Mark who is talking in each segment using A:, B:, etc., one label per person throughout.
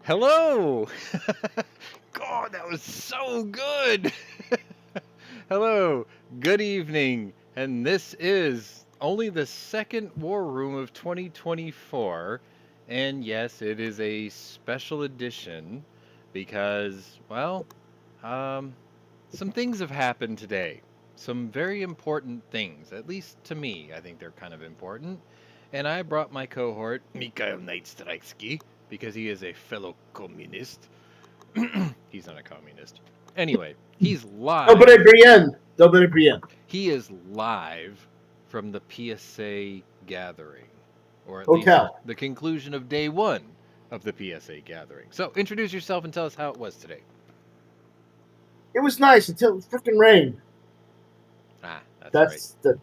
A: Hello! God, that was so good! Hello, good evening, and this is only the second War Room of 2024. And yes, it is a special edition because, well, um, some things have happened today. Some very important things, at least to me. I think they're kind of important. And I brought my cohort, Mikhail Neitstritsky, because he is a fellow communist. He's not a communist. Anyway, he's
B: Dobre
A: live.
B: bien. Dobre bien.
A: He is live from the PSA gathering, or at least
B: Hotel.
A: the conclusion of day one of the PSA gathering. So introduce yourself and tell us how it was today.
B: It was nice until it freaking rained.
A: Ah, that's right.
B: That's the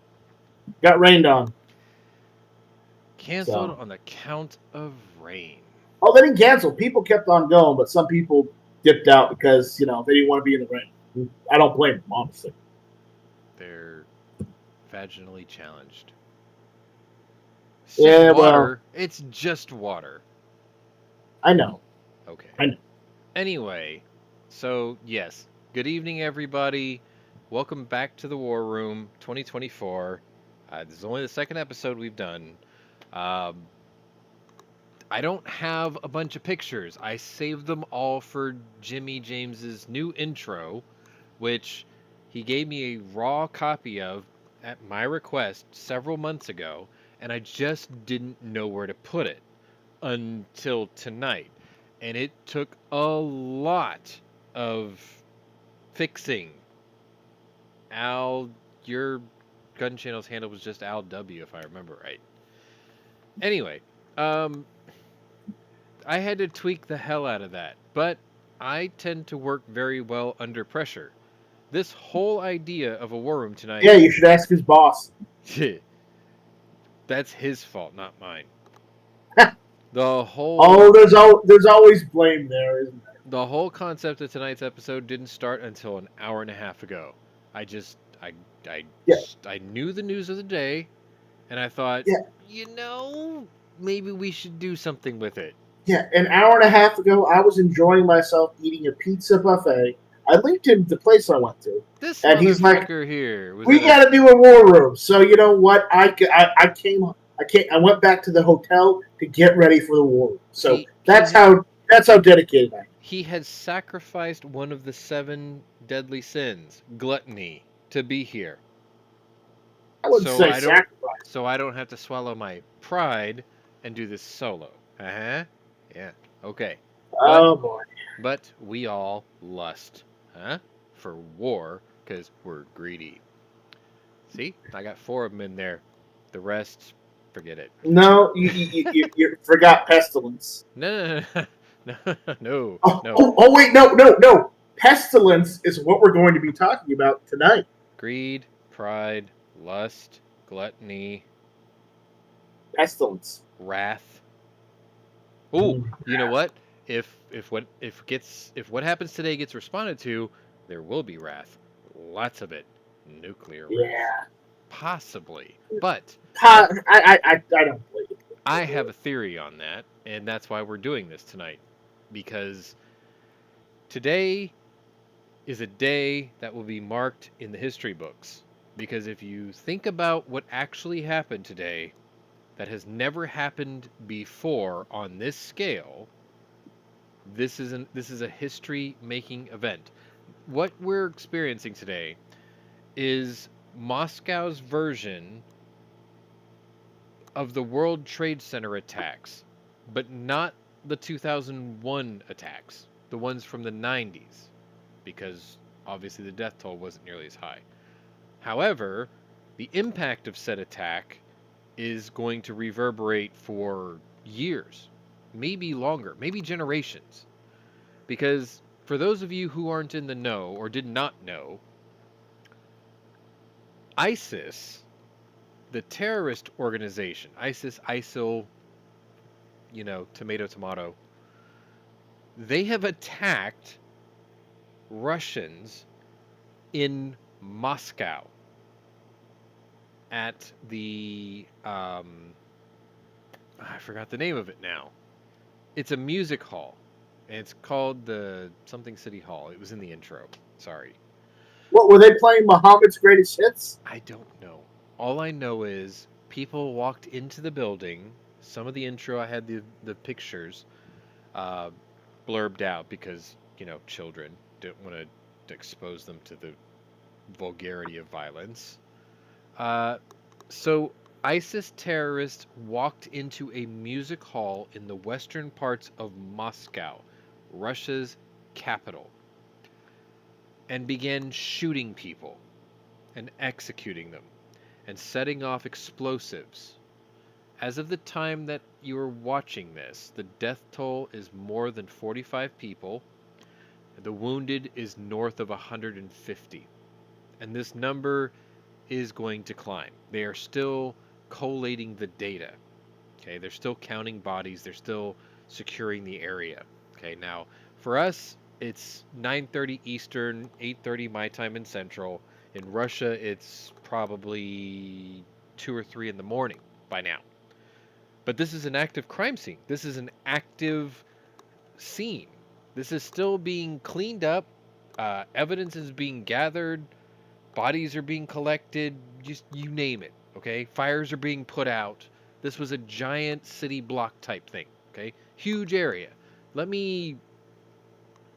B: got rained on.
A: Canceled
B: So,
A: on the count of rain.
B: they didn't cancel. People kept on going, but some people dipped out because they didn't want to be in the rain. I don't blame them, honestly.
A: They're vaginally challenged. It's just
B: Yeah, well,
A: water. It's just water.
B: I know.
A: Okay.
B: I know.
A: Anyway, so yes, good evening, everybody. Welcome back to the War Room 2024. This is only the second episode we've done. Um, I don't have a bunch of pictures. I saved them all for Jimmy James's new intro, which he gave me a raw copy of at my request several months ago, and I just didn't know where to put it until tonight. And it took a lot of fixing. Al, your gun channel's handle was just Al W, if I remember right. Anyway, um, I had to tweak the hell out of that, but I tend to work very well under pressure. This whole idea of a war room tonight,
B: Yeah, you should ask his boss.
A: that's his fault, not mine. The whole
B: Oh, there's always blame there, isn't there?
A: the whole concept of tonight's episode didn't start until an hour and a half ago. I just I
B: Yeah,
A: I knew the news of the day, and I thought,
B: yeah,
A: maybe we should do something with it.
B: yeah. An hour and a half ago, I was enjoying myself eating a pizza buffet. I linked him the place I went to,
A: This
B: and he's like,
A: motherfucker here was
B: we
A: at a
B: got to do a war room. So you know what? I went back to the hotel to get ready for the war room. So
A: he
B: that's how dedicated I am.
A: he had sacrificed one of the seven deadly sins, gluttony, to be here.
B: I wouldn't
A: So
B: say
A: I don't
B: sacrifice.
A: so I don't have to swallow my pride and do this solo. Uh-huh. Yeah. Okay. But
B: Oh boy.
A: we all lust, huh? For war cuz we're greedy. See? I got 4 of them in there. The rest, forget it.
B: No, you forgot pestilence.
A: No, no, no, no, no,
B: Oh,
A: no.
B: oh, oh wait, no. Pestilence is what we're going to be talking about tonight.
A: Greed, pride, lust, gluttony,
B: Pestilence.
A: wrath. Oh,
B: Mm.
A: you know what? If what happens today gets responded to, there will be wrath. Lots of it. Nuclear wrath.
B: Yeah.
A: Possibly. But
B: I don't believe it.
A: I have a theory on that, and that's why we're doing this tonight. Because today is a day that will be marked in the history books. Because if you think about what actually happened today, that has never happened before on this scale, this is a history making event. What we're experiencing today is Moscow's version of the World Trade Center attacks, but not the 2001 attacks, the ones from the 90s, because obviously the death toll wasn't nearly as high. However, the impact of said attack is going to reverberate for years, maybe longer, maybe generations. Because for those of you who aren't in the know or did not know, ISIS, the terrorist organization, ISIL, tomato, tomato, they have attacked Russians in Moscow at the I forgot the name of it now. It's a music hall. And it's called the something City Hall. It was in the intro. Sorry.
B: What were they playing? Muhammad's greatest hits?
A: I don't know. All I know is people walked into the building. Some of the intro, I had the pictures uh, blurbed out because, children didn't want to expose them to the vulgarity of violence. Uh, so, ISIS terrorists walked into a music hall in the western parts of Moscow, Russia's capital, and began shooting people and executing them and setting off explosives. As of the time that you are watching this, the death toll is more than 45 people. The wounded is north of 150. And this number is going to climb. They are still collating the data. Okay, they're still counting bodies, they're still securing the area. Okay, now for us, it's 9:30 Eastern, 8:30 my time in Central. In Russia, it's probably 2 or 3 in the morning by now. But this is an active crime scene. This is an active scene. This is still being cleaned up. Evidence is being gathered. Bodies are being collected. Just you name it. Okay. Fires are being put out. This was a giant city block type thing. Okay. Huge area. Let me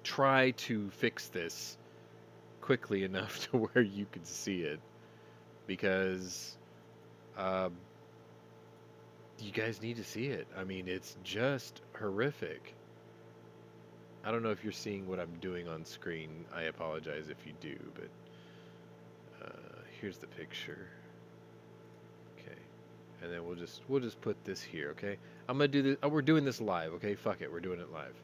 A: try to fix this quickly enough to where you can see it because uh, you guys need to see it. I mean, it's just horrific. I don't know if you're seeing what I'm doing on screen. I apologize if you do, but here's the picture. Okay, and then we'll just put this here. Okay, I'm gonna do this. Oh, we're doing this live. Okay, fuck it, we're doing it live.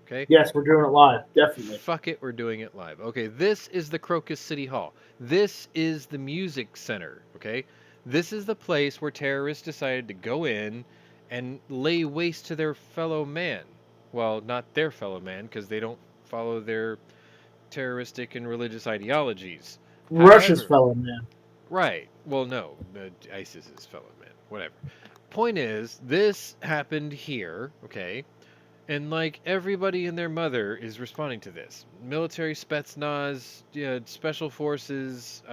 A: Okay,
B: Yes, we're doing it live. Definitely.
A: fuck it, we're doing it live. Okay, this is the Crocus City Hall. This is the music center. Okay, this is the place where terrorists decided to go in and lay waste to their fellow man. Well, not their fellow man because they don't follow their terroristic and religious ideologies.
B: Russia's
A: However,
B: fellow man.
A: right. Well, no, ISIS is fellow man. Whatever. Point is, this happened here, okay? And like everybody and their mother is responding to this. Military Spetsnaz, special forces,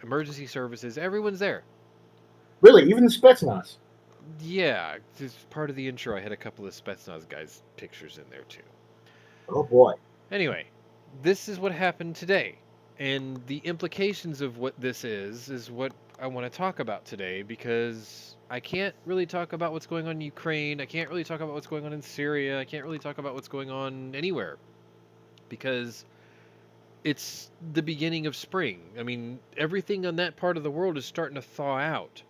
A: emergency services, everyone's there.
B: Really, even the Spetsnaz.
A: Yeah, this part of the intro. I had a couple of Spetsnaz guys' pictures in there too.
B: Oh boy.
A: Anyway, this is what happened today. And the implications of what this is what I want to talk about today because I can't really talk about what's going on in Ukraine. I can't really talk about what's going on in Syria. I can't really talk about what's going on anywhere because it's the beginning of spring. I mean, everything on that part of the world is starting to thaw out,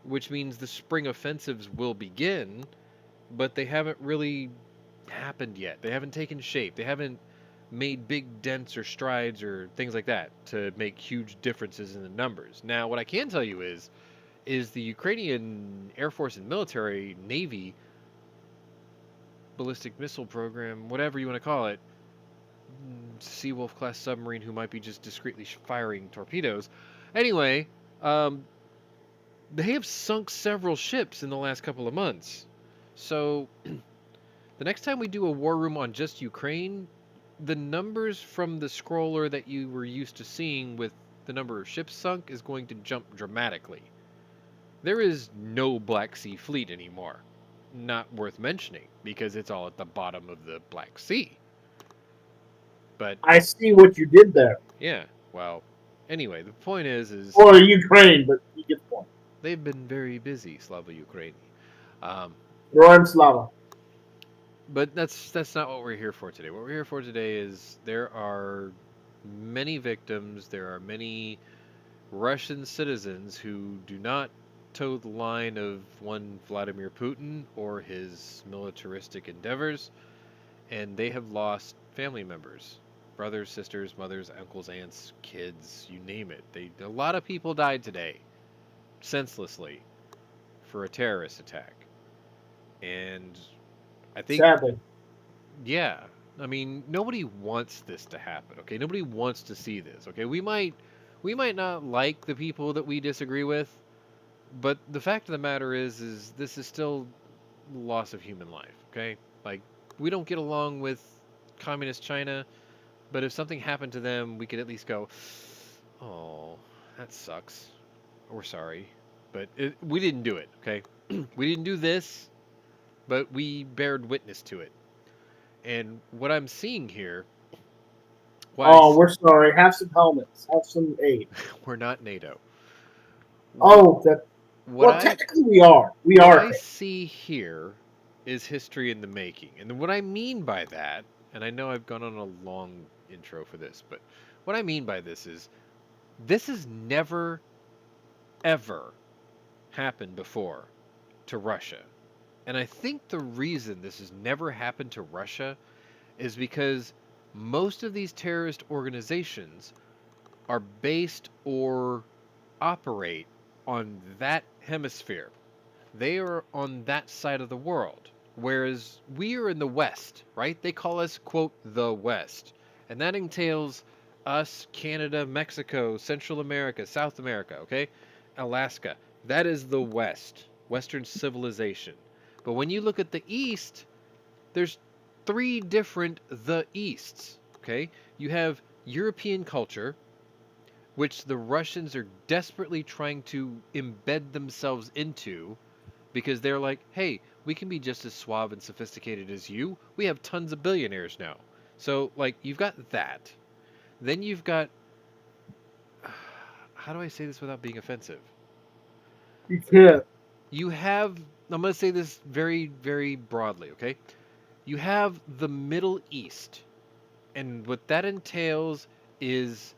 A: which means the spring offensives will begin, but they haven't really happened yet. They haven't taken shape. They haven't made big dents or strides or things like that to make huge differences in the numbers. Now, what I can tell you is the Ukrainian Air Force and military Navy ballistic missile program, whatever you want to call it, Seawolf class submarine who might be just discreetly firing torpedoes. Anyway, um, they have sunk several ships in the last couple of months. So the next time we do a war room on just Ukraine, the numbers from the scroller that you were used to seeing with the number of ships sunk is going to jump dramatically. There is no Black Sea fleet anymore. Not worth mentioning because it's all at the bottom of the Black Sea. But
B: I see what you did there.
A: yeah, well, anyway, the point is
B: Or Ukraine, but you get the point.
A: they've been very busy, Slava Ukraini. Um,
B: Royal Slava.
A: but that's not what we're here for today. What we're here for today is there are many victims. There are many Russian citizens who do not toe the line of one Vladimir Putin or his militaristic endeavors, and they have lost family members, brothers, sisters, mothers, uncles, aunts, kids, you name it. A lot of people died today, senselessly, for a terrorist attack, and I think,
B: Sadly.
A: yeah, I mean, nobody wants this to happen. Okay, nobody wants to see this. Okay, we might not like the people that we disagree with, but the fact of the matter is this is still loss of human life. Okay, like we don't get along with communist China, but if something happened to them, we could at least go, oh, that sucks. We're sorry. But we didn't do it, okay? We didn't do this, but we bared witness to it. And what I'm seeing here,
B: Oh, we're sorry. Have some helmets. Have some aid.
A: we're not NATO. What
B: Oh, that.
A: what
B: Well,
A: I
B: technically we are. We
A: what
B: are.
A: I see here is history in the making. And what I mean by that, and I know I've gone on a long intro for this, but what I mean by this has never ever happened before to Russia. And I think the reason this has never happened to Russia is because most of these terrorist organizations are based or operate on that hemisphere. They are on that side of the world. Whereas we are in the West, right? They call us, quote, the West. And that entails us, Canada, Mexico, Central America, South America, okay? Alaska. That is the West, Western civilization. But when you look at the East, there's three different the Easts, okay? You have European culture, which the Russians are desperately trying to embed themselves into because they're like, hey, we can be just as suave and sophisticated as you. We have tons of billionaires now. So, like, you've got that. Then you've got. How do I say this without being offensive?
B: You can't.
A: You have. I'm going to say this very, very broadly, okay? You have the Middle East. And what that entails is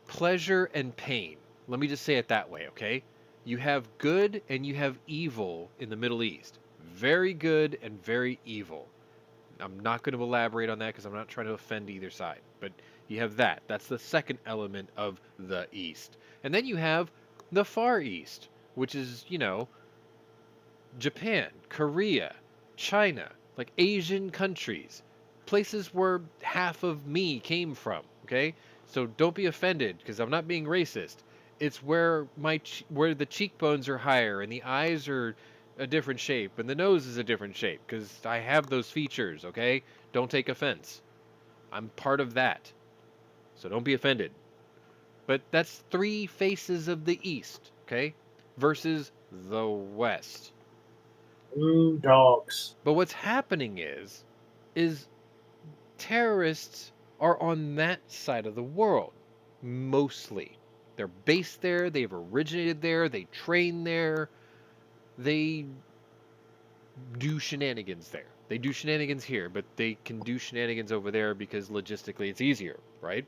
A: pleasure and pain. Let me just say it that way, okay? You have good and you have evil in the Middle East. Very good and very evil. I'm not going to elaborate on that because I'm not trying to offend either side. But you have that. That's the second element of the East. And then you have the Far East, which is, Japan, Korea, China, like Asian countries, places where half of me came from, okay? So don't be offended because I'm not being racist. It's where where the cheekbones are higher and the eyes are a different shape and the nose is a different shape because I have those features, okay? Don't take offense. I'm part of that. So don't be offended. But that's three faces of the East, okay? Versus the West.
B: Dogs.
A: But what's happening is terrorists are on that side of the world mostly. They're based there, they've originated there, they train there, they do shenanigans there. They do shenanigans here, but they can do shenanigans over there because logistically it's easier, right?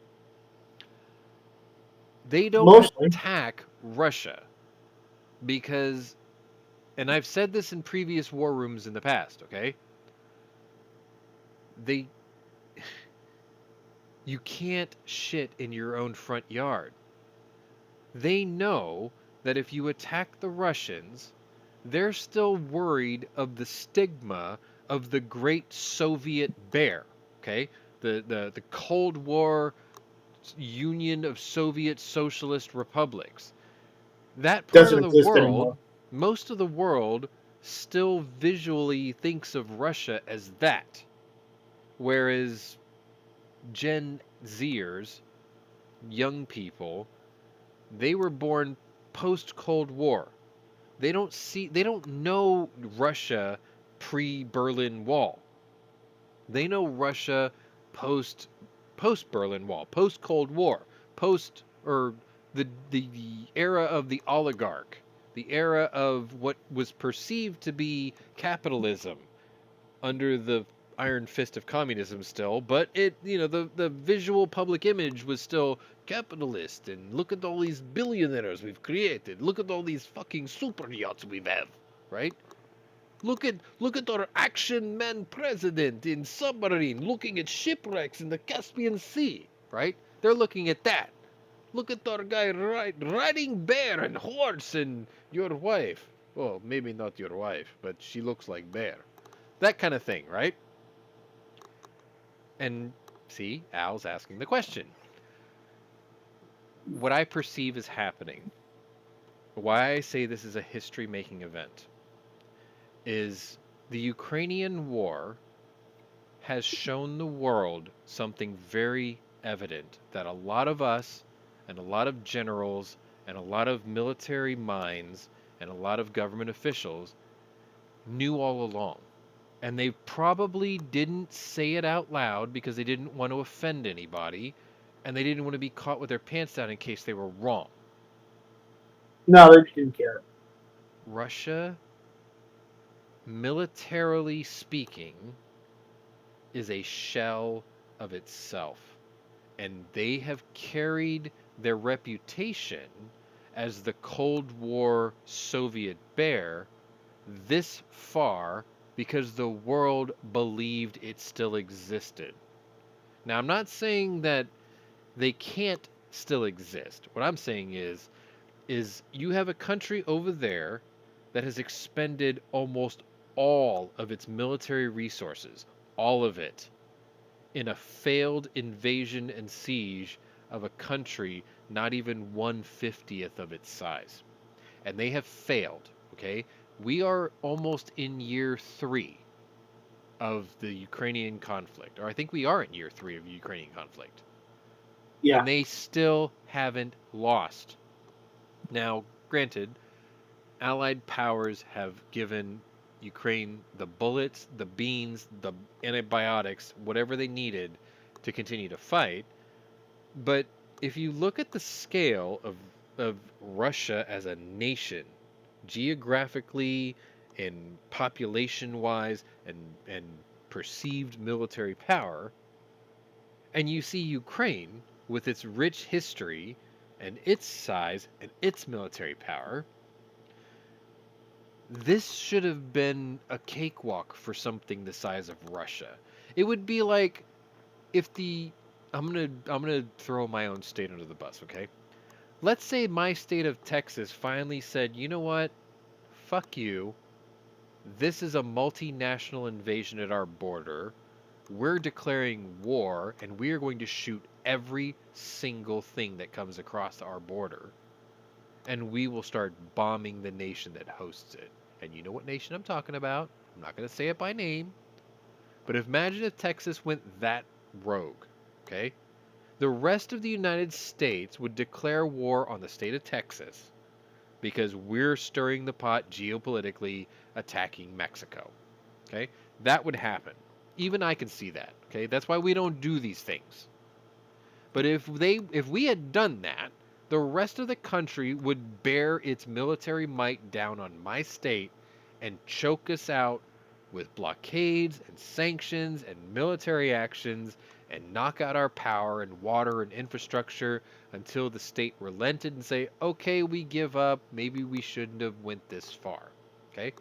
A: They don't
B: Mostly.
A: attack Russia because, and I've said this in previous war rooms in the past, okay? They You can't shit in your own front yard. They know that if you attack the Russians, they're still worried of the stigma of the great Soviet bear, okay? The Cold War Union of Soviet Socialist Republics. That part
B: Doesn't
A: of the
B: exist
A: world,
B: anymore.
A: most of the world still visually thinks of Russia as that. Whereas Gen Zers, young people, they were born post Cold War. They don't know Russia pre Berlin Wall. They know Russia post Berlin Wall, post Cold War, post or the era of the oligarch, the era of what was perceived to be capitalism under the iron fist of communism still, but the visual public image was still capitalist and look at all these billionaires we've created. Look at all these fucking super yachts we have, right? Look at our action man president in submarine looking at shipwrecks in the Caspian Sea, right? They're looking at that. Look at our guy riding bear and horse and your wife. Well, maybe not your wife, but she looks like bear. That kind of thing, right? And see, Al's asking the question. What I perceive is happening, why I say this is a history making event, is the Ukrainian war has shown the world something very evident that a lot of us and a lot of generals and a lot of military minds and a lot of government officials knew all along. And they probably didn't say it out loud because they didn't want to offend anybody and they didn't want to be caught with their pants down in case they were wrong.
B: No, they didn't care.
A: Russia, militarily speaking, is a shell of itself. And they have carried their reputation as the Cold War Soviet bear this far because the world believed it still existed. Now, I'm not saying that they can't still exist. What I'm saying is you have a country over there that has expended almost all of its military resources, all of it, in a failed invasion and siege of a country not even 1/50th of its size. And they have failed, okay? We are almost in year 3 of the Ukrainian conflict, or I think we are in year 3 of the Ukrainian conflict.
B: Yeah.
A: And they still haven't lost. Now, granted, Allied powers have given Ukraine the bullets, the beans, the antibiotics, whatever they needed to continue to fight. But if you look at the scale of Russia as a nation, geographically and population wise and perceived military power, and you see Ukraine with its rich history and its size and its military power, this should have been a cakewalk for something the size of Russia. It would be like if the I'm gonna throw my own state under the bus, okay? Let's say my state of Texas finally said, you know what? Fuck you. This is a multinational invasion at our border. We're declaring war and we are going to shoot every single thing that comes across our border. And we will start bombing the nation that hosts it. And you know what nation I'm talking about. I'm not going to say it by name. But imagine if Texas went that rogue, okay? The rest of the United States would declare war on the state of Texas because we're stirring the pot geopolitically, attacking Mexico. Okay? That would happen. Even I can see that. Okay? That's why we don't do these things. But if we had done that, the rest of the country would bear its military might down on my state and choke us out with blockades and sanctions and military actions and knock out our power and water and infrastructure until the state relented and say, okay, we give up. Maybe we shouldn't have went this far. Okay?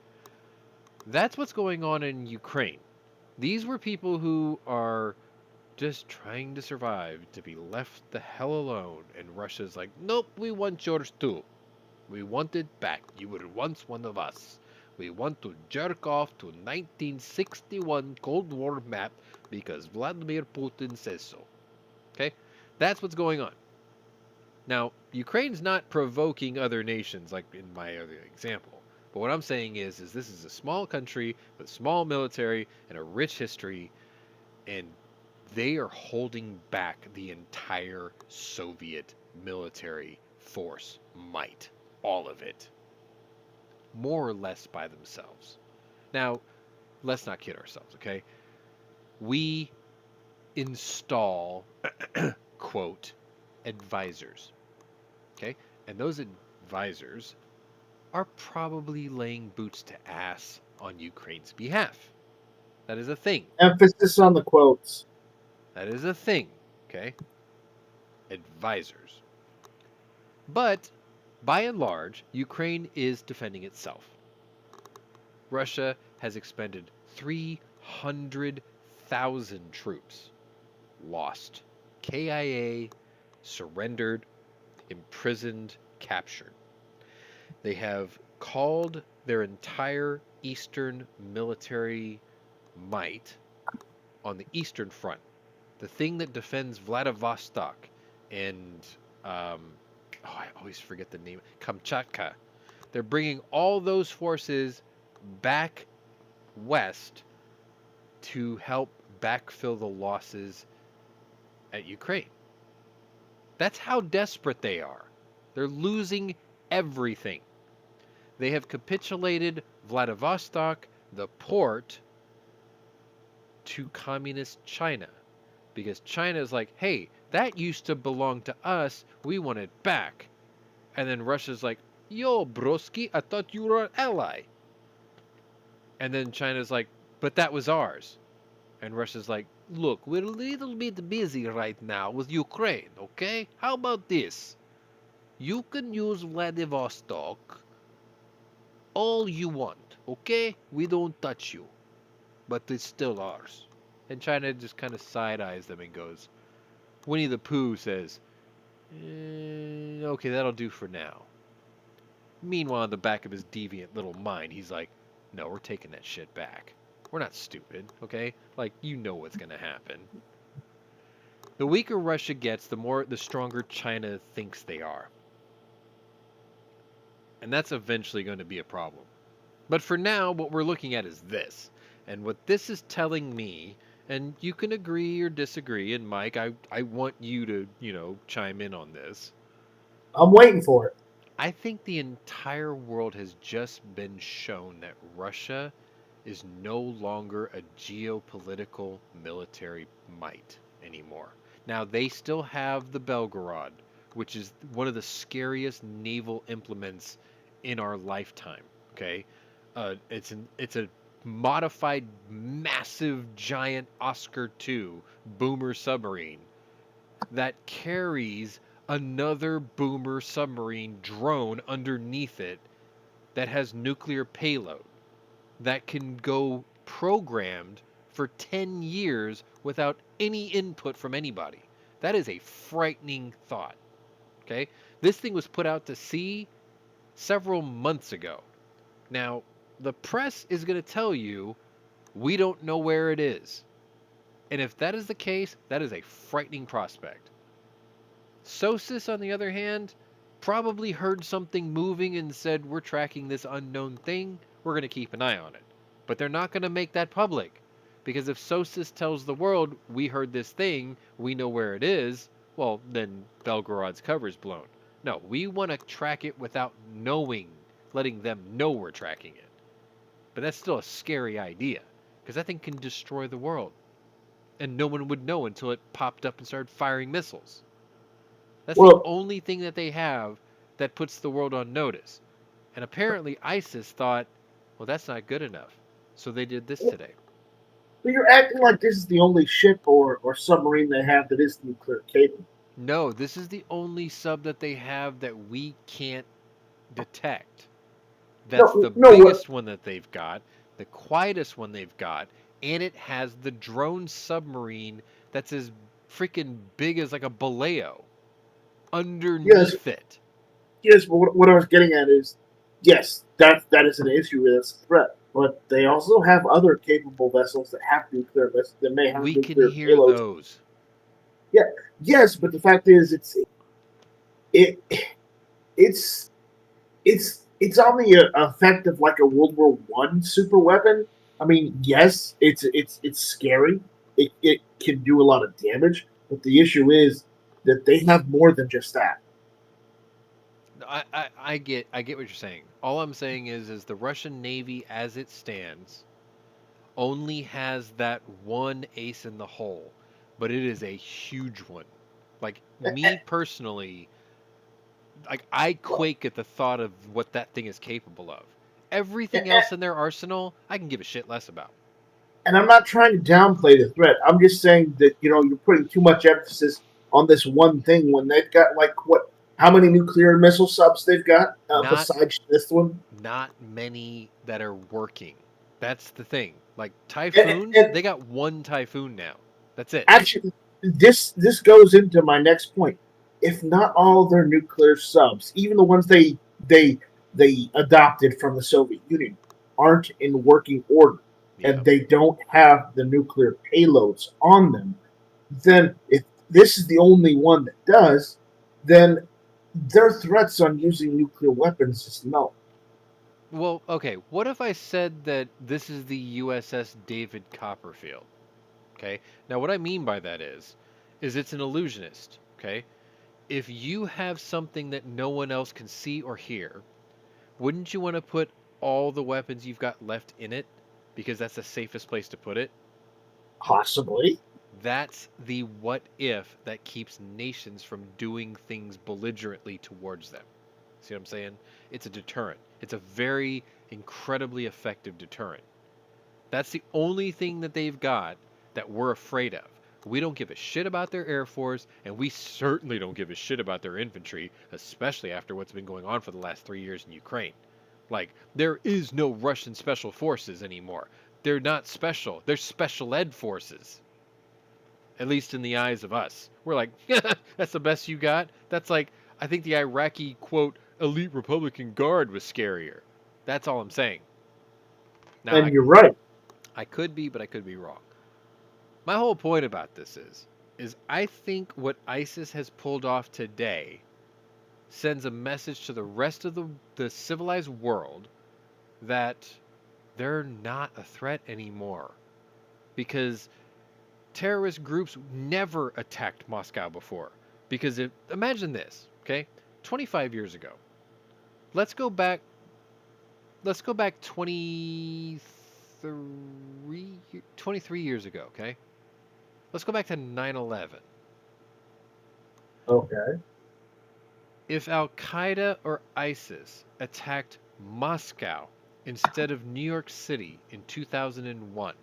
A: That's what's going on in Ukraine. These were people who are just trying to survive, to be left the hell alone. And Russia's like, nope, we want yours too. We want it back. You were once one of us. We want to jerk off to 1961 Cold War map because Vladimir Putin says so. Okay? That's what's going on. Now, Ukraine's not provoking other nations like in my other example. But what I'm saying is this is a small country with small military and a rich history, and they are holding back the entire Soviet military force might. All of it. More or less by themselves. Now, let's not kid ourselves, okay? We install, quote, advisors, okay? And those advisors are probably laying boots to ass on Ukraine's behalf. That is a thing.
B: Emphasis on the quotes.
A: That is a thing, okay? Advisors. But, by and large, Ukraine is defending itself. Russia has expended 300,000 troops. Lost. KIA, surrendered, imprisoned, captured. They have called their entire eastern military might on the eastern front, the thing that defends Vladivostok and I always forget the name, Kamchatka. They're bringing all those forces back west to help backfill the losses at Ukraine. That's how desperate they are. They're losing everything. They have capitulated Vladivostok, the port, to communist China. Because China is like, hey, that used to belong to us. We want it back. And then Russia's like, yo, broski, I thought you were an ally. And then China's like, but that was ours. And Russia's like, look, we're a little bit busy right now with Ukraine, okay? How about this? You can use Vladivostok all you want, okay? We don't touch you. But it's still ours. And China just kind of side eyes them and goes, Winnie the Pooh says, okay, that'll do for now. Meanwhile, in the back of his deviant little mind, he's like, no, we're taking that shit back. We're not stupid, okay? Like, you know what's going to happen. The weaker Russia gets, the stronger China thinks they are. And that's eventually going to be a problem. But for now, what we're looking at is this. And what this is telling me, and you can agree or disagree, and Mike, I want you to, chime in on this.
B: I'm waiting for it.
A: I think the entire world has just been shown that Russia is no longer a geopolitical military might anymore. Now, they still have the Belgorod, which is one of the scariest naval implements in our lifetime, okay? It's a modified, massive, giant Oscar II boomer submarine that carries another boomer submarine drone underneath it that has nuclear payload that can go programmed for 10 years without any input from anybody. That is a frightening thought. Okay? This thing was put out to sea several months ago. Now, the press is going to tell you we don't know where it is. And if that is the case, that is a frightening prospect. Sosis, on the other hand, probably heard something moving and said, we're tracking this unknown thing, we're going to keep an eye on it. But they're not going to make that public. Because if Sosis tells the world, we heard this thing, we know where it is, well, then Belgorod's cover is blown. No, we want to track it without letting them know we're tracking it. But that's still a scary idea, because that thing can destroy the world. And no one would know until it popped up and started firing missiles. That's the only thing that they have that puts the world on notice. And apparently ISIS thought, well, that's not good enough. So they did this today.
B: But you're acting like this is the only ship or submarine they have that is nuclear capable.
A: No, this is the only sub that they have that we can't detect. That's the biggest one that they've got, the quietest one they've got, and it has the drone submarine that's as freaking big as like a Baleo underneath it.
B: Yes, but what I was getting at is, yes, that is an issue. That's a threat. But they also have other capable vessels that have nuclear vessels that may have nuclear
A: can hear
B: payloads.
A: Those.
B: Yeah, yes, but the fact is, it's on the effect of like a World War I super weapon. I mean, yes, it's scary. It can do a lot of damage, but the issue is that they have more than just that.
A: I get what you're saying. All I'm saying is the Russian Navy as it stands only has that one ace in the hole, but it is a huge one. Like me personally, like I quake at the thought of what that thing is capable of. Everything else in their arsenal, I can give a shit less about.
B: And I'm not trying to downplay the threat. I'm just saying that you're putting too much emphasis on this one thing when they've got how many nuclear missile subs they've got besides this one?
A: Not many that are working. That's the thing. Like Typhoon, they got one Typhoon now. That's it.
B: Actually, this goes into my next point. If not all their nuclear subs, even the ones they adopted from the Soviet Union, aren't in working order, and they don't have the nuclear payloads on them, then if this is the only one that does, then their threats on using nuclear weapons is null.
A: Well, okay, what if I said that this is the USS David Copperfield? Okay? Now, what I mean by that is it's an illusionist. Okay? If you have something that no one else can see or hear, wouldn't you want to put all the weapons you've got left in it because that's the safest place to put it?
B: Possibly.
A: That's the what if that keeps nations from doing things belligerently towards them. See what I'm saying? It's a deterrent. It's a very incredibly effective deterrent. That's the only thing that they've got that we're afraid of. We don't give a shit about their Air Force, and we certainly don't give a shit about their infantry, especially after what's been going on for the last 3 years in Ukraine. Like, there is no Russian special forces anymore. They're not special. They're special ed forces. At least in the eyes of us. We're like, that's the best you got? That's like, I think the Iraqi, quote, elite Republican Guard was scarier. That's all I'm saying. Now,
B: And you're right.
A: I could be, but I could be wrong. My whole point about this is I think what ISIS has pulled off today sends a message to the rest of the civilized world that they're not a threat anymore. Because terrorist groups never attacked Moscow before. Because imagine this, okay? 25 years ago. Let's go back 23 years ago, okay? Let's go back to 9/11.
B: Okay.
A: If Al Qaeda or ISIS attacked Moscow instead of New York City in 2001,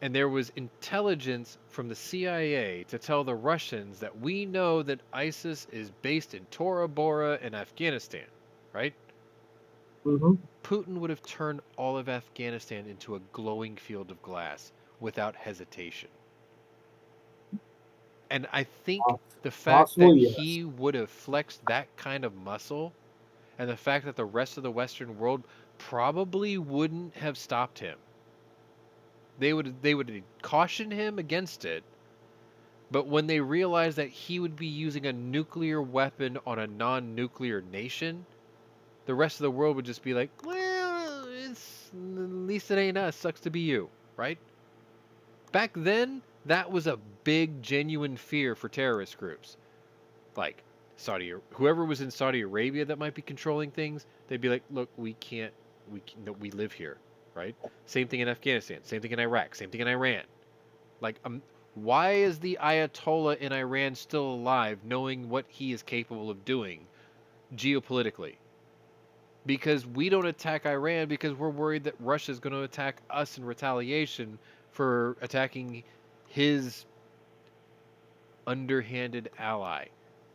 A: and there was intelligence from the CIA to tell the Russians that we know that ISIS is based in Tora Bora in Afghanistan, right?
B: Mm-hmm.
A: Putin would have turned all of Afghanistan into a glowing field of glass without hesitation. And I think the fact that
B: Possibly, yes.
A: he would have flexed that kind of muscle and the fact that the rest of the Western world probably wouldn't have stopped him. They would caution him against it, but when they realized that he would be using a nuclear weapon on a non-nuclear nation, the rest of the world would just be like, "Well, it's at least it ain't us. Sucks to be you," right? Back then, that was a big, genuine fear for terrorist groups. Like whoever was in Saudi Arabia that might be controlling things, they'd be like, "Look, we can't. No, we live here, right?" Same thing in Afghanistan. Same thing in Iraq. Same thing in Iran. Like, why is the Ayatollah in Iran still alive, knowing what he is capable of doing geopolitically? Because we don't attack Iran because we're worried that Russia's going to attack us in retaliation for attacking his underhanded ally.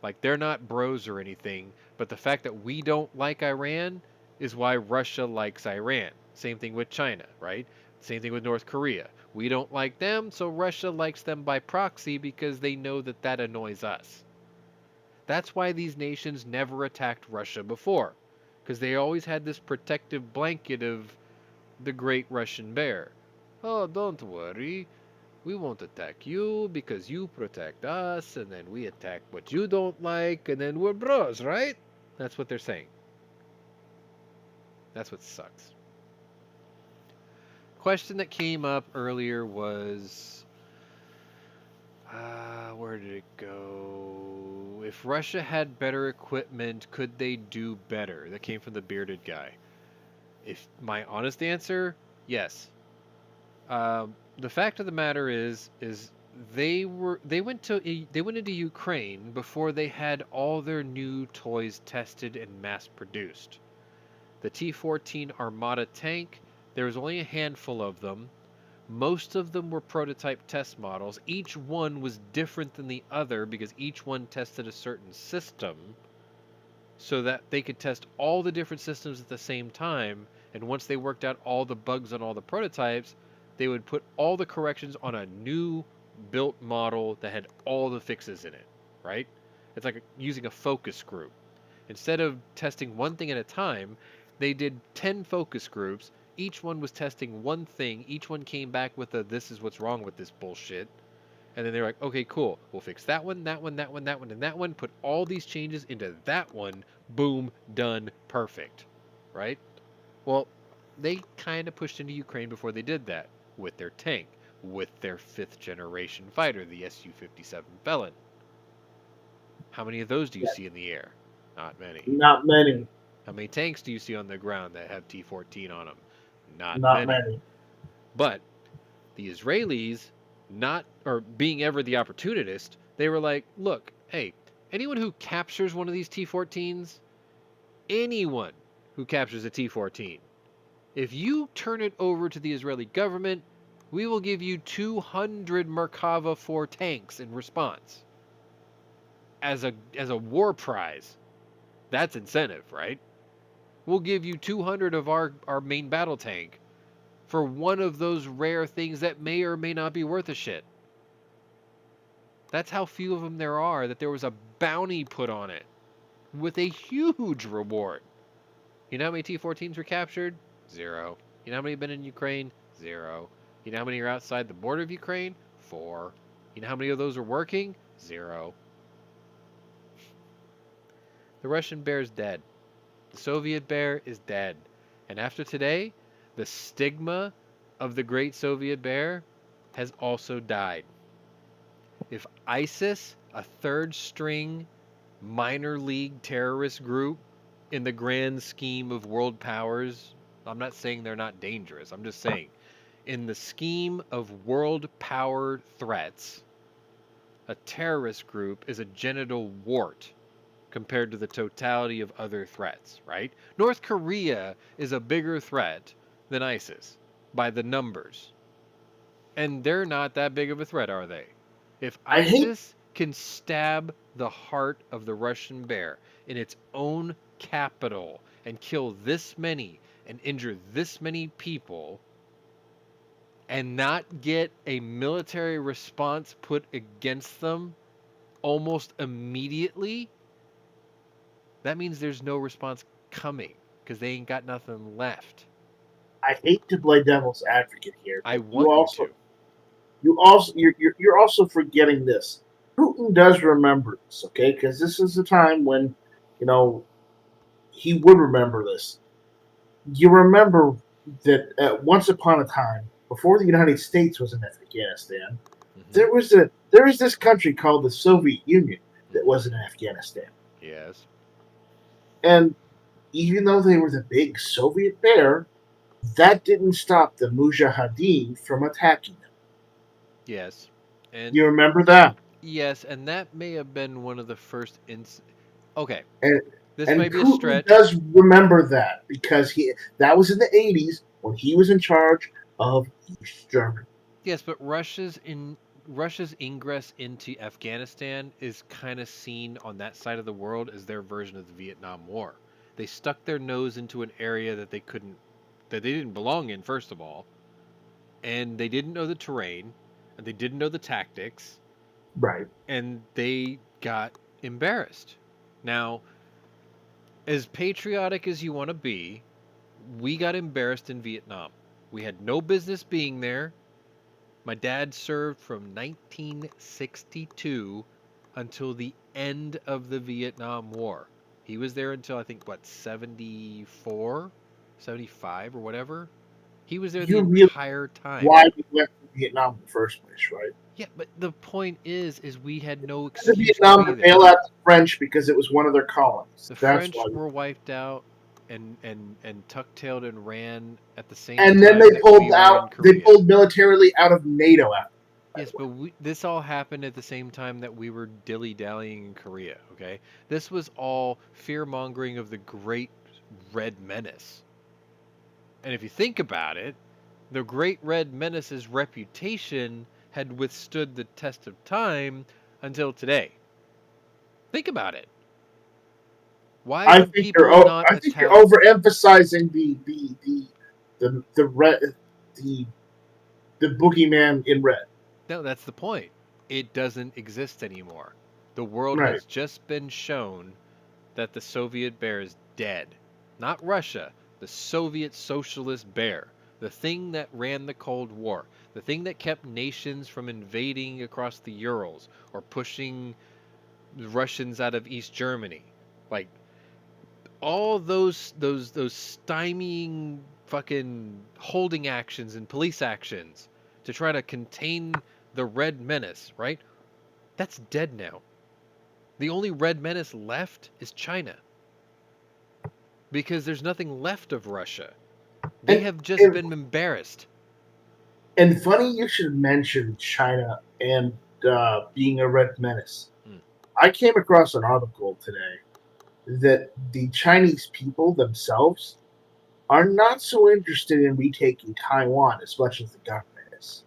A: Like, they're not bros or anything, but the fact that we don't like Iran is why Russia likes Iran. Same thing with China, right? Same thing with North Korea. We don't like them, so Russia likes them by proxy because they know that that annoys us. That's why these nations never attacked Russia before, because they always had this protective blanket of the Great Russian Bear. Oh, don't worry. We won't attack you because you protect us, and then we attack what you don't like, and then we're bros, right? That's what they're saying. That's what sucks. Question that came up earlier was, where did it go? If Russia had better equipment, could they do better? That came from the bearded guy. If my honest answer, yes. The fact of the matter is they went into Ukraine before they had all their new toys tested and mass produced. The T-14 Armata tank, there was only a handful of them. Most of them were prototype test models. Each one was different than the other because each one tested a certain system so that they could test all the different systems at the same time. And once they worked out all the bugs on all the prototypes, they would put all the corrections on a new built model that had all the fixes in it, right? It's like using a focus group. Instead of testing one thing at a time, they did 10 focus groups. Each one was testing one thing. Each one came back with this is what's wrong with this bullshit. And then they're like, okay, cool. We'll fix that one, that one, that one, that one, and that one. Put all these changes into that one. Boom, done, perfect. Right? Well, they kind of pushed into Ukraine before they did that with their tank. with their 5th generation fighter, the Su-57 Felon. How many of those do you see in the air? Not many.
B: Not many.
A: How many tanks do you see on the ground that have T-14 on them? Not
B: Not
A: many.
B: many.
A: But the Israelis, not or being ever the opportunist, they were like, look, hey, anyone who captures one of these T-14s, anyone who captures a T-14, if you turn it over to the Israeli government, we will give you 200 Merkava 4 tanks in response as a war prize. That's incentive, right? We'll give you 200 of our main battle tank for one of those rare things that may or may not be worth a shit. That's how few of them there are, that there was a bounty put on it with a huge reward. You know how many T-14s were captured? 0. You know how many have been in Ukraine? 0. You know how many are outside the border of Ukraine? 4. You know how many of those are working? 0. The Russian bear is dead. The Soviet bear is dead. And after today, the stigma of the great Soviet bear has also died. If ISIS, a third string minor league terrorist group in the grand scheme of world powers, I'm not saying they're not dangerous. I'm just saying in the scheme of world power threats, a terrorist group is a genital wart compared to the totality of other threats, right? North Korea is a bigger threat than ISIS by the numbers. And they're not that big of a threat, are they? If
B: I hate.
A: ISIS can stab the heart of the Russian bear in its own capital and kill this many and injure this many people and not get a military response put against them almost immediately, that means there's no response coming because they ain't got nothing left.
B: I hate to play devil's advocate here,
A: I
B: but
A: want you to.
B: you're also forgetting this. Putin does remember this, okay? Because this is a time when, you know, he would remember this. You remember that once upon a time, before the United States was in Afghanistan,
A: Mm-hmm.
B: there was this country called the Soviet Union that was in Afghanistan,
A: Yes.
B: and even though they were the big Soviet bear, that didn't stop the Mujahideen from attacking them.
A: Yes. And
B: You remember that?
A: yes, and that may have been one of the first Okay,
B: And
A: this
B: and
A: may be a
B: Putin
A: stretch.
B: does remember that because that was in the 80s when he was in charge of East Germany.
A: Yes, but Russia's ingress into Afghanistan is kind of seen on that side of the world as their version of the Vietnam War. They stuck their nose into an area that they didn't belong in, first of all, and they didn't know the terrain, and they didn't know the tactics,
B: Right.
A: and they got embarrassed. Now, as patriotic as you want to be, we got embarrassed in Vietnam. We had no business being there. My dad served from 1962 until the end of the Vietnam War. He was there until I think, what, 74, 75, or whatever? He was there the
B: You realize
A: entire time.
B: why we went to Vietnam in the first place, right?
A: Yeah, but the point is we had no
B: To
A: excuse to
B: Vietnam
A: be
B: to
A: there.
B: bail out the French because it was one of their colonies.
A: The
B: That's
A: French
B: why.
A: were wiped out and tuck-tailed and ran at the same
B: And then
A: time that we were in
B: they
A: Korea.
B: pulled militarily out of NATO after. By
A: Yes,
B: the way.
A: but this all happened at the same time that we were dilly-dallying in Korea, okay? This was all fear-mongering of the Great Red Menace. And if you think about it, the Great Red Menace's reputation had withstood the test of time until today. Think about it. Why would people not
B: I think you're
A: attack?
B: overemphasizing the red the the boogeyman in red.
A: No, that's the point. It doesn't exist anymore. The world
B: Right.
A: has just been shown that the Soviet bear is dead. Not Russia, the Soviet socialist bear. The thing that ran the Cold War. The thing that kept nations from invading across the Urals or pushing the Russians out of East Germany. Like all those stymieing fucking holding actions and police actions to try to contain the Red Menace, right? That's dead now. The only Red Menace left is China because there's nothing left of Russia. They
B: And
A: have just
B: and,
A: been embarrassed.
B: and funny you should mention China and being a red menace.
A: Mm.
B: I came across an article today that the Chinese people themselves are not so interested in retaking Taiwan as much as the government is.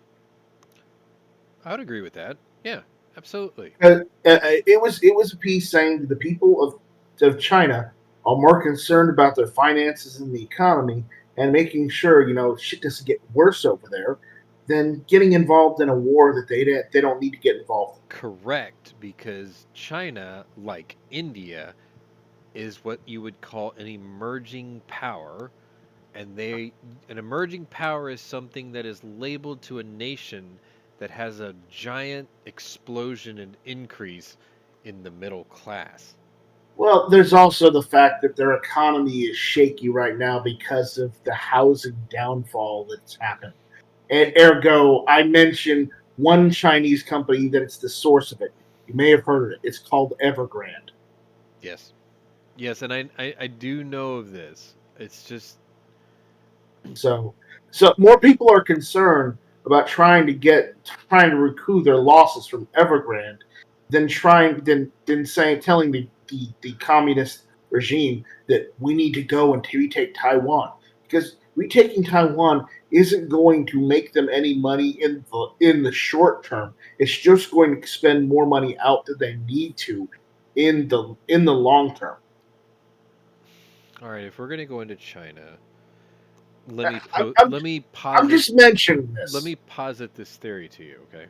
A: I would agree with that. Yeah, absolutely.
B: It was a piece saying the people of China are more concerned about their finances and the economy and making sure shit doesn't get worse over there than getting involved in a war that they don't need to get involved in.
A: Correct, because China, like India, is what you would call an emerging power, and an emerging power is something that is labeled to a nation that has a giant explosion and increase in the middle class.
B: Well, there's also the fact that their economy is shaky right now because of the housing downfall that's happened. And ergo, I mentioned one Chinese company that it's the source of it. You may have heard of it. It's called Evergrande.
A: Yes. Yes, and I do know of this. It's just
B: So, so more people are concerned about trying to recoup their losses from Evergrande than saying telling the communist regime that we need to go and retake Taiwan, because retaking Taiwan isn't going to make them any money in the short term. It's just going to spend more money out than they need to in the long term.
A: all right. If we're gonna go into China,
B: I'm, I'm,
A: let me
B: I'm
A: posit
B: just mentioning
A: let
B: this.
A: me posit this theory to you, okay?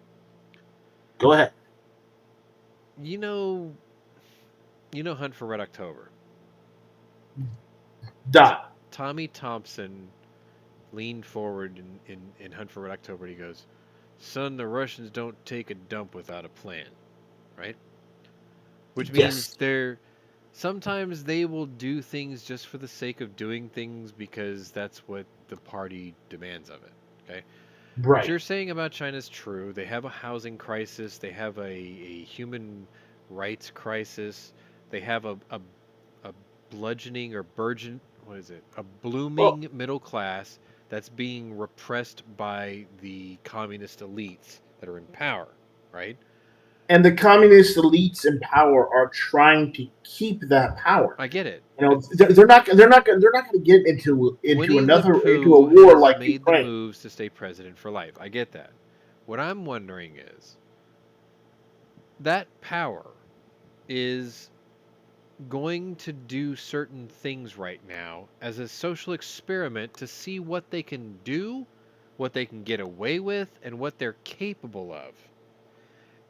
B: Go ahead.
A: You know, Hunt for Red October. T-
B: Dot.
A: Tommy Thompson leaned forward in Hunt for Red October and he goes, "Son, the Russians don't take a dump without a plan," right? Which means
B: Yes.
A: sometimes they will do things just for the sake of doing things because that's what the party demands of it. Okay? What
B: Right.
A: you're saying about China is true. They have a housing crisis, they have a human rights crisis, they have a bludgeoning or burgeon what is it? A
B: Well,
A: blooming middle class that's being repressed by the communist elites that are in power, right?
B: and the communist elites in power are trying to keep that power.
A: I get it.
B: They're not going to get into a
A: Pooh
B: war
A: has
B: like
A: made the
B: Ukraine.
A: moves to stay president for life. I get that. What I'm wondering is that power is going to do certain things right now as a social experiment to see what they can do, what they can get away with, and what they're capable of.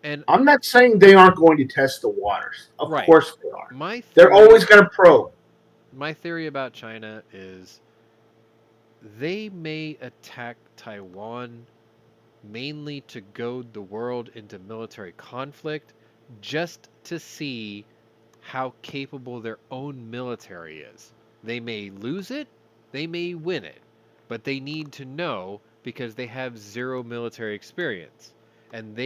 A: And
B: I'm not saying they aren't going to test the waters. Of
A: right,
B: course they are.
A: my
B: They're
A: theory
B: always going to probe.
A: my theory about China is they may attack Taiwan mainly to goad the world into military conflict just to see how capable their own military is. They may lose it, they may win it, but they need to know because they have zero military experience. And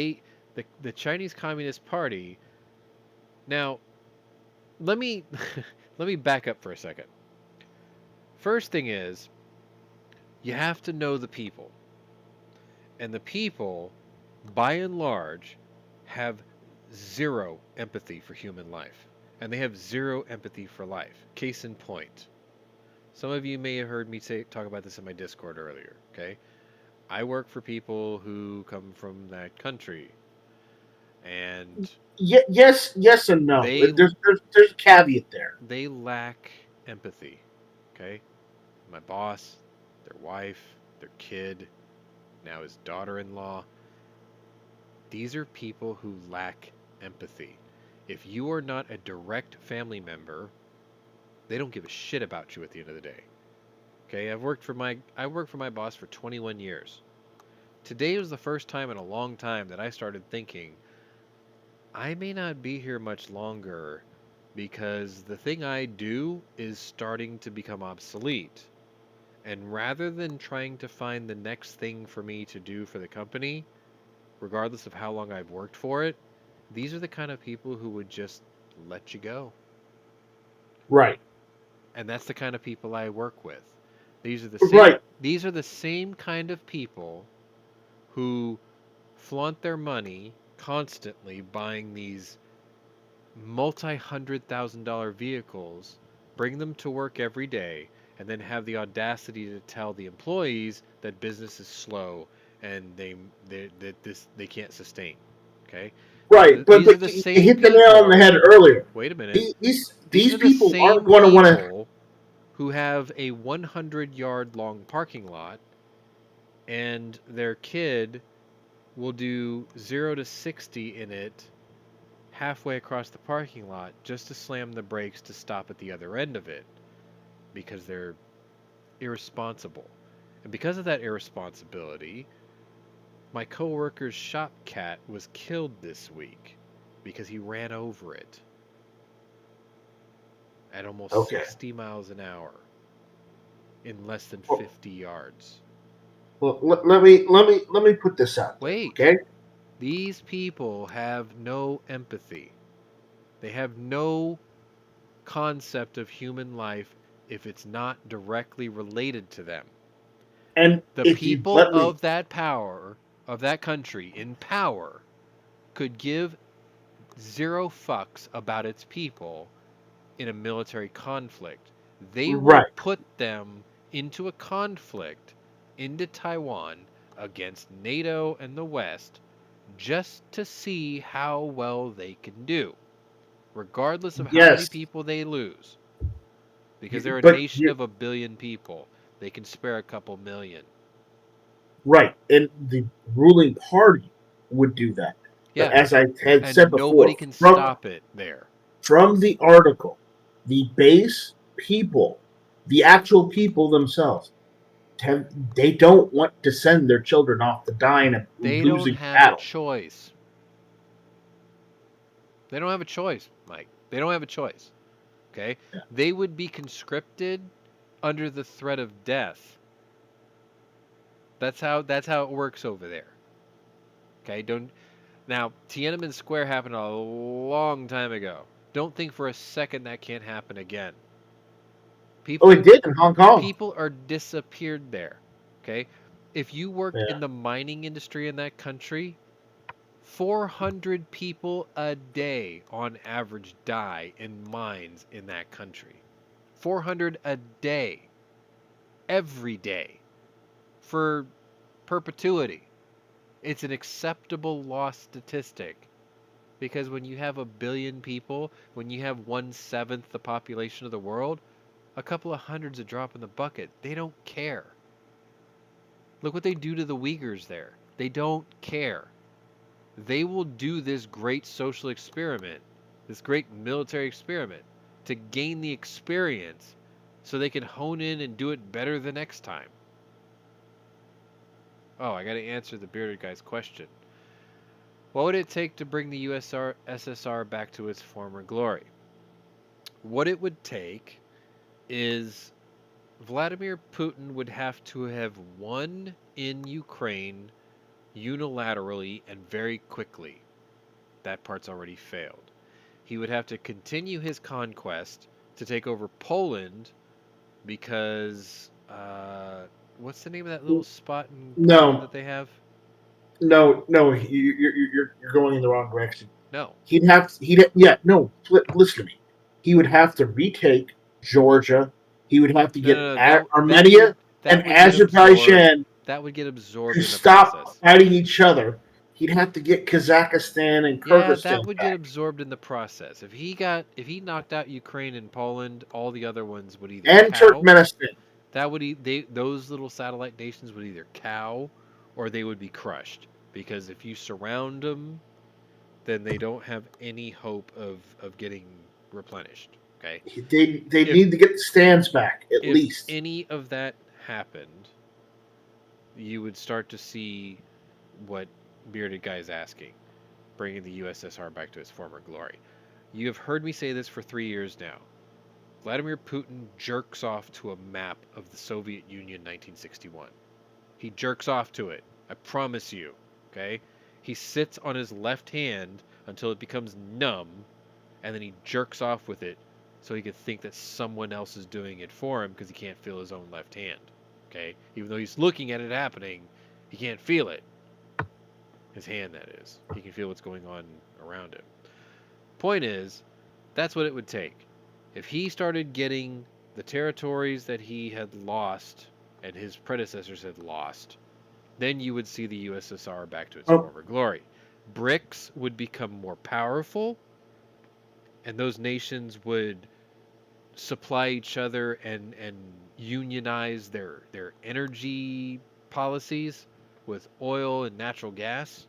A: the Chinese Communist Party. Now, let me let me back up for a second. First thing is, you have to know the people. And the people, by and large, have zero empathy for human life. And they have zero empathy for life. Case in point. Some of you may have heard me talk about this in my Discord earlier, okay? I work for people who come from that country. And
B: Yes, and no.
A: they
B: There's a caveat there.
A: they lack empathy, okay? My boss, their wife, their kid, now his daughter-in-law, these are people who lack empathy. If you are not a direct family member, they don't give a shit about you at the end of the day. Okay, I worked for my boss for 21 years. Today was the first time in a long time that I started thinking I may not be here much longer because the thing I do is starting to become obsolete. And rather than trying to find the next thing for me to do for the company, regardless of how long I've worked for it, these are the kind of people who would just let you go.
B: Right.
A: And that's the kind of people I work with. These are the same
B: Right.
A: these are the same kind of people who flaunt their money constantly buying these multi-$100,000 vehicles, bring them to work every day, and then have the audacity to tell the employees that business is slow and they can't sustain. Okay,
B: Right. But
A: these are the
B: you
A: same
B: hit the nail on the
A: people.
B: head earlier.
A: Wait a minute. These
B: These
A: are the
B: people aren't
A: same
B: going to want to.
A: people who have a 100-yard long parking lot and their kid will do 0 to 60 in it halfway across the parking lot just to slam the brakes to stop at the other end of it because they're irresponsible. And because of that irresponsibility, my coworker's shop cat was killed this week because he ran over it at almost
B: Okay.
A: 60 miles an hour in less than
B: Well,
A: 50 yards.
B: let me put this out there.
A: Wait,
B: Okay.
A: these people have no empathy. They have no concept of human life if it's not directly related to them.
B: And
A: The
B: if you
A: people
B: let me,
A: of that power, of that country in power, could give zero fucks about its people in a military conflict. They will
B: right.
A: put them into a conflict into Taiwan against NATO and the West just to see how well they can do, regardless of how many
B: Yes.
A: people they lose. Because they're a
B: But
A: nation
B: you
A: of 1 billion people, they can spare a couple million.
B: right, and the ruling party would do that. But
A: Yeah,
B: as I had said
A: and
B: before,
A: nobody can stop it there.
B: from the article, the base people, the actual people themselves, have, they don't want to send their children off to die in a
A: They don't
B: losing
A: have a
B: battle.
A: choice. They don't have a choice, Mike. They don't have a choice. Okay? They would be conscripted under the threat of death. That's how it works over there. Okay? Don't Now, Tiananmen Square happened a long time ago. Don't think for a second that can't happen again.
B: Oh,
A: People
B: it did in Hong Kong.
A: people are disappeared there. Okay? If you worked
B: Yeah.
A: in the mining industry in that country, 400 people a day on average die in mines in that country. 400 a day, every day, for perpetuity. It's an acceptable loss statistic because when you have 1 billion people, when you have 1/7 the population of the world, a couple of hundred's a drop in the bucket. They don't care. Look what they do to the Uyghurs there. They don't care. They will do this great social experiment, this great military experiment, to gain the experience so they can hone in and do it better the next time. Oh, I got to answer the bearded guy's question. What would it take to bring the USSR back to its former glory? What it would take is Vladimir Putin would have to have won in Ukraine unilaterally and very quickly. That part's already failed. He would have to continue his conquest to take over Poland because what's the name of that little spot in Poland
B: No,
A: that they have?
B: no, you're going in the wrong direction.
A: No,
B: Yeah, no, listen to me. He would have to retake Georgia. He would have to
A: no,
B: get
A: no, no. That would
B: Armenia and
A: that would get absorbed.
B: Azerbaijan
A: That would get
B: to
A: absorbed in the
B: stop
A: process.
B: fighting each other. He'd have to get Kazakhstan and
A: Yeah,
B: Kyrgyzstan
A: that would get
B: back,
A: absorbed in the process. If he knocked out Ukraine and Poland, all the other ones would either
B: and
A: cow.
B: Turkmenistan.
A: That would those little satellite nations would either cow or they would be crushed because if you surround them, then they don't have any hope of getting replenished. Okay,
B: They
A: if
B: need to get the stands back at
A: if
B: least.
A: any of that happened, you would start to see what bearded guy is asking, bringing the USSR back to its former glory. You have heard me say this for 3 years now. Vladimir Putin jerks off to a map of the Soviet Union 1961. He jerks off to it. I promise you. Okay? He sits on his left hand until it becomes numb, and then he jerks off with it so he could think that someone else is doing it for him because he can't feel his own left hand. Okay? Even though he's looking at it happening, he can't feel it. His hand, that is. He can feel what's going on around him. Point is, that's what it would take. If he started getting the territories that he had lost and his predecessors had lost, then you would see the USSR back to its former glory. BRICS would become more powerful, and those nations would supply each other and unionize their energy policies with oil and natural gas,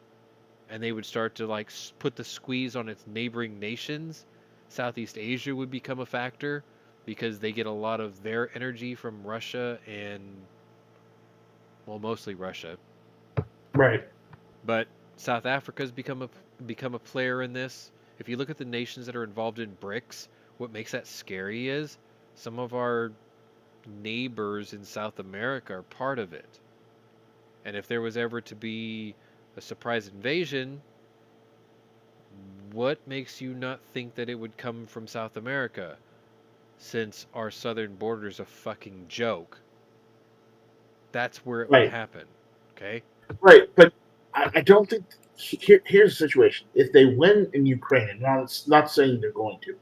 A: and they would start to like put the squeeze on its neighboring nations. Southeast Asia would become a factor because they get a lot of their energy from Russia and, well, mostly Russia.
B: Right.
A: But South Africa's become a player in this. If you look at the nations that are involved in BRICS, what makes that scary is some of our neighbors in South America are part of it. And if there was ever to be a surprise invasion, what makes you not think that it would come from South America? Since our southern border is a fucking joke. That's where it would happen. Okay?
B: Right, but I don't think. Here's the situation: if they win in Ukraine, not saying they're going to,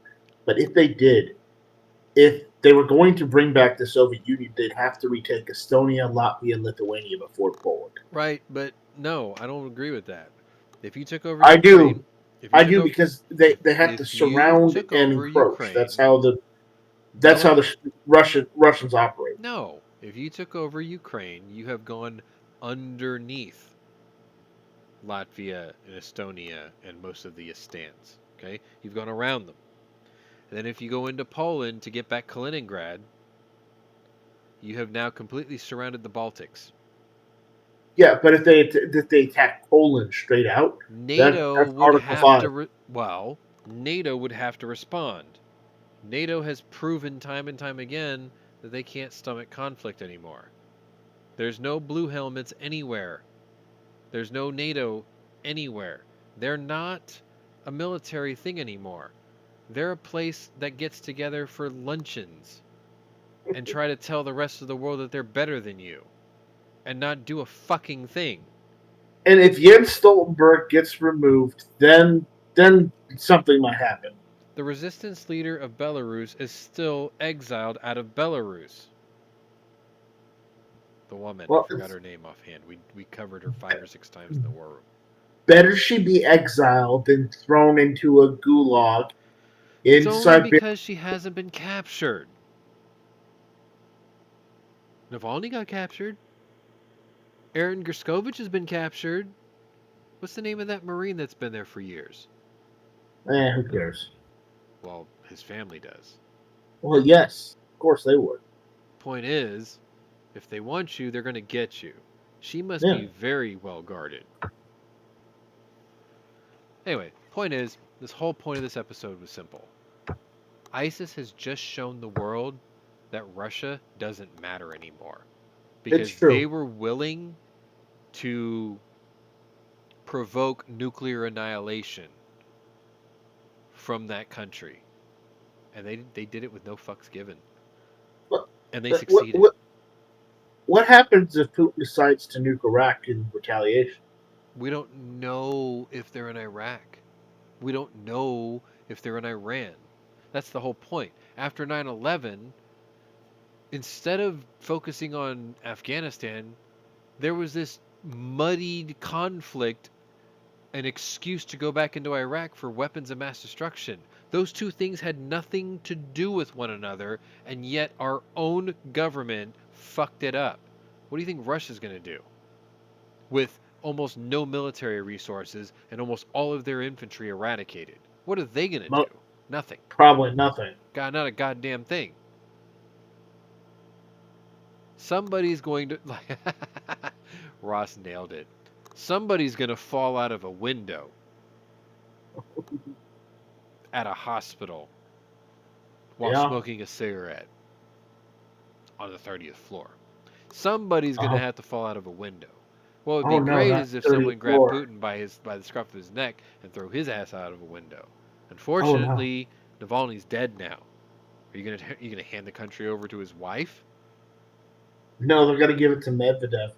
B: but if they did, if they were going to bring back the Soviet Union, they'd have to retake Estonia, Latvia, and Lithuania before Poland.
A: Right, but no, I don't agree with that. If you took over
B: I
A: Ukraine,
B: do. I do because they have to
A: if you
B: surround
A: took
B: and
A: over
B: encroach.
A: Ukraine,
B: That's how the Russians operate.
A: No, if you took over Ukraine, you have gone underneath Latvia and Estonia and most of the Estans. Okay, you've gone around them. And then if you go into Poland to get back Kaliningrad, you have now completely surrounded the Baltics.
B: Yeah, but if they attack Poland straight out,
A: NATO
B: that's
A: would
B: Article
A: have
B: 5.
A: to NATO would have to respond. NATO has proven time and time again that they can't stomach conflict anymore. There's no blue helmets anywhere. There's no NATO anywhere. They're not a military thing anymore. They're a place that gets together for luncheons and try to tell the rest of the world that they're better than you and not do a fucking thing.
B: And if Jens Stoltenberg gets removed, then something might happen.
A: The resistance leader of Belarus is still exiled out of Belarus. The woman, I forgot her name offhand. We covered her 5 or 6 times in the war room.
B: Better she be exiled than thrown into a gulag
A: It's only because she hasn't been captured. Navalny got captured. Aaron Gerskovich has been captured. What's the name of that Marine that's been there for years?
B: Who cares?
A: Well, his family does.
B: Well, yes. Of course they would.
A: Point is, if they want you, they're going to get you. She must be very well guarded. Anyway, point is, this whole point of this episode was simple. ISIS has just shown the world that Russia doesn't matter anymore. Because they were willing to provoke nuclear annihilation from that country. And they did it with no fucks given. And they succeeded.
B: What happens if Putin decides to nuke Iraq in retaliation?
A: We don't know if they're in Iraq. We don't know if they're in Iran. That's the whole point. After 9/11, instead of focusing on Afghanistan, there was this muddied conflict, an excuse to go back into Iraq for weapons of mass destruction. Those two things had nothing to do with one another, and yet our own government fucked it up. What do you think Russia's going to do? With almost no military resources and almost all of their infantry eradicated. What are they going to do? Nothing.
B: Probably nothing.
A: God, not a goddamn thing. Somebody's going to... Ross nailed it. Somebody's going to fall out of a window at a hospital while
B: Yeah.
A: smoking a cigarette on the 30th floor. Somebody's going to
B: Uh-huh.
A: have to fall out of a window. What would
B: Oh
A: be
B: no,
A: great
B: not
A: is if
B: 30th
A: someone grabbed
B: floor.
A: Putin by the scruff of his neck and throw his ass out of a window.
B: Oh no.
A: Unfortunately, Navalny's dead now. Are you gonna hand the country over to his wife?
B: No, they're gonna give it to Medvedev.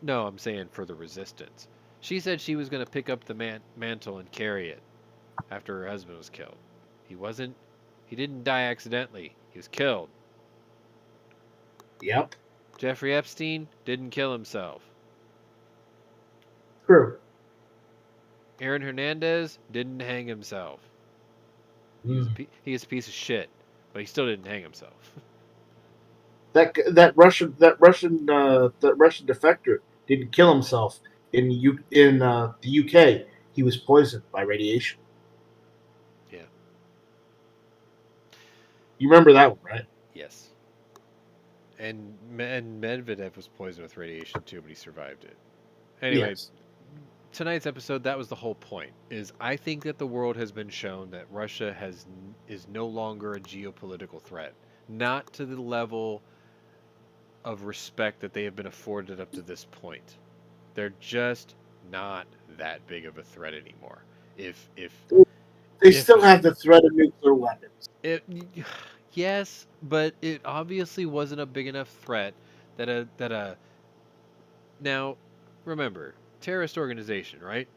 A: No, I'm saying for the resistance. She said she was gonna pick up the mantle and carry it after her husband was killed. He wasn't. He didn't die accidentally. He was killed.
B: Yep.
A: Jeffrey Epstein didn't kill himself.
B: True.
A: Aaron Hernandez didn't hang himself.
B: Mm.
A: He is a piece of shit, but he still didn't hang himself.
B: That Russian defector didn't kill himself in the UK. He was poisoned by radiation.
A: Yeah.
B: You remember that one, right?
A: Yes. And Medvedev was poisoned with radiation too, but he survived it. Anyway,
B: Yes.
A: tonight's episode, that was the whole point. Is I think that the world has been shown that Russia is no longer a geopolitical threat, not to the level of respect that they have been afforded up to this point. They're just not that big of a threat anymore. If
B: They
A: if
B: still have the threat of nuclear weapons.
A: it yes, but it obviously wasn't a big enough threat that a now remember, terrorist organization, right?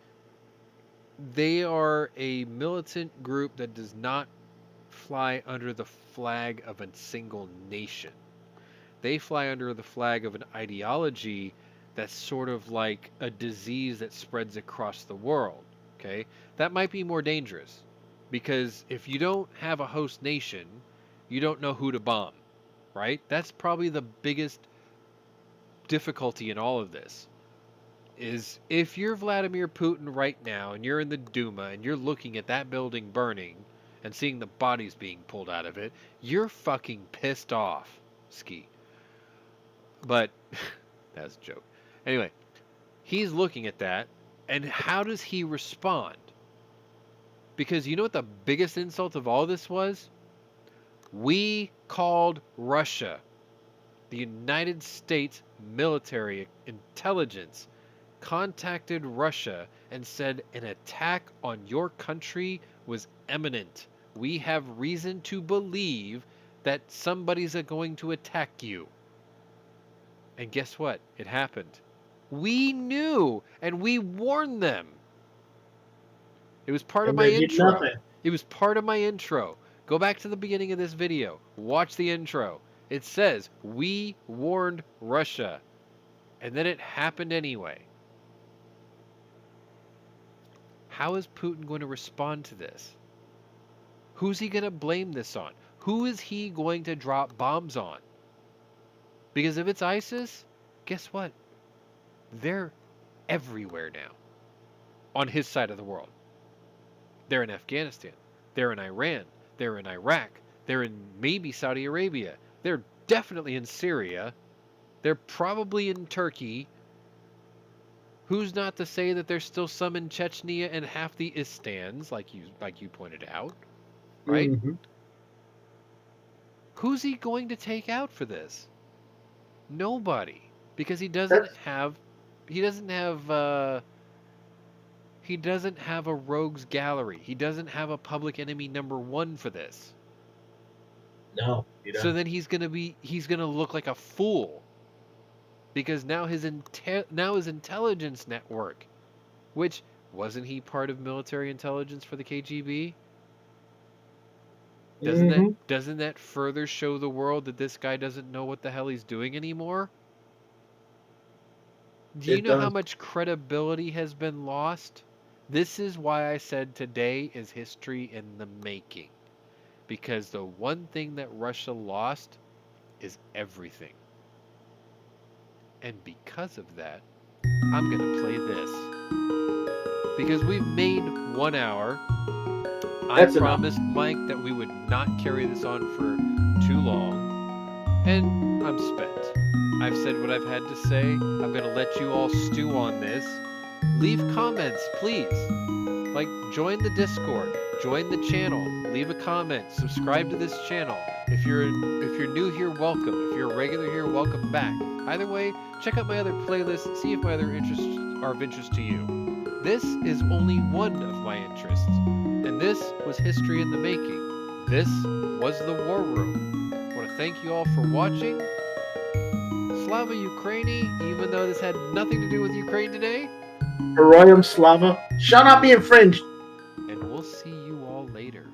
A: They are a militant group that does not fly under the flag of a single nation. They fly under the flag of an ideology that's sort of like a disease that spreads across the world. Okay? That might be more dangerous because if you don't have a host nation, you don't know who to bomb, right? That's probably the biggest difficulty in all of this. Is if you're Vladimir Putin right now and you're in the Duma and you're looking at that building burning and seeing the bodies being pulled out of it, you're fucking pissed off, Ski. But that's a joke. Anyway, he's looking at that, and how does he respond? Because you know what the biggest insult of all this was? We called Russia. The United States military intelligence contacted Russia and said an attack on your country was imminent. We have reason to believe that somebody's going to attack you. And guess what? It happened. We knew and we warned them. It was part of
B: And
A: my
B: they did
A: intro.
B: nothing.
A: It was part of my intro. Go back to the beginning of this video. Watch the intro. It says, we warned Russia. And then it happened anyway. How is Putin going to respond to this? Who's he going to blame this on? Who is he going to drop bombs on? Because if it's ISIS, guess what? They're everywhere now. On his side of the world. They're in Afghanistan. They're in Iran. They're in Iraq. They're in maybe Saudi Arabia. They're definitely in Syria. They're probably in Turkey. Who's not to say that there's still some in Chechnya and half the Istans, like you pointed out, right?
B: Mm-hmm.
A: Who's he going to take out for this? Nobody, because he doesn't have a rogues gallery. He doesn't have a public enemy number one for this.
B: No, he doesn't.
A: So then he's gonna look like a fool. Because now his intelligence network, which wasn't he part of military intelligence for the KGB? Doesn't that further show the world that this guy doesn't know what the hell he's doing anymore? Do you know how much credibility has been lost? This is why I said today is history in the making. Because the one thing that Russia lost is everything. And because of that, I'm going to play this. Because we've made 1 hour. I promised Mike that we would not carry this on for too long. And I'm spent. I've said what I've had to say. I'm going to let you all stew on this. Leave comments, please. Like, join the Discord, join the channel, leave a comment, subscribe to this channel. If you're new here, welcome. If you're a regular here, welcome back. Either way, check out my other playlists, see if my other interests are of interest to you. This is only one of my interests, and this was history in the making. This was the War Room. I want to thank you all for watching. Slava Ukraini, even though this had nothing to do with Ukraine today.
B: Heroyam Slava shall not be infringed.
A: And we'll see you all later.